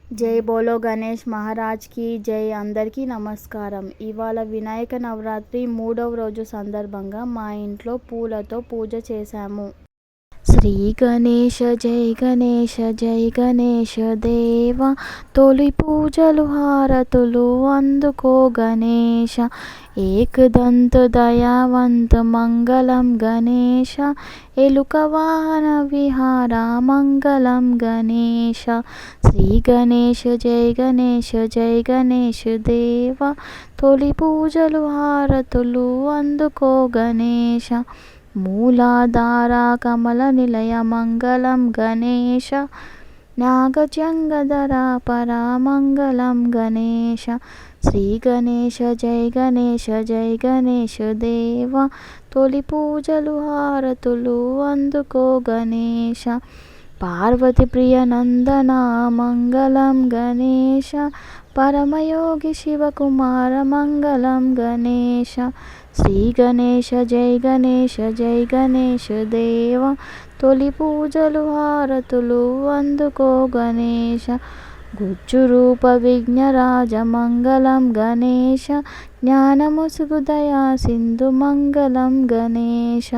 జై బోలో గణేష్ మహారాజ్కి జై. అందరికీ నమస్కారం. ఇవాళ వినాయక నవరాత్రి 3వ రోజు సందర్భంగా మా ఇంట్లో పూలతో పూజ చేశాము. శ్రీ గణేశ జై గణేశ జై గణేశ దేవ, తొలి పూజలు హారతులు అందుకో గణేశ. ఏకదంత దయావంత మంగళం గణేశ, ఎలుక వాహన విహార మంగళం గణేశ. శ్రీ గణేశ జై గణేశ జై గణేశ దేవ, తొలి పూజలు హారతులు అందుకో గణేశ. మూలాధార కమల నిలయ మంగళం గణేశ, నాగజంగధర పరామంగళం గణేశ. శ్రీ గణేశ జై గణేశ జై గణేశ దేవ, తొలి పూజలు హారతులు అందుకో గణేశ. పార్వతి ప్రియ నందన మంగళం గణేశ, పరమయోగి శివకుమార మంగళం గణేశ. శ్రీ గణేశ జై గణేశ జై గణేశ దేవ, తొలి పూజలు హారతులు అందుకో గణేశ. గుజ్జు రూప విఘ్నరాజ మంగళం గణేశ, జ్ఞానముసుగు దయా సింధు మంగళం గణేశ.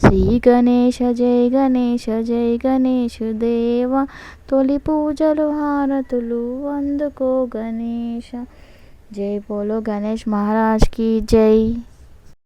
శ్రీ గణేశ జై గణేశ జై గణేశ దేవ, తొలి పూజలు హారతులు అందుకో గణేశ. జై బోలో గణేష్ మహారాజ్కి జై.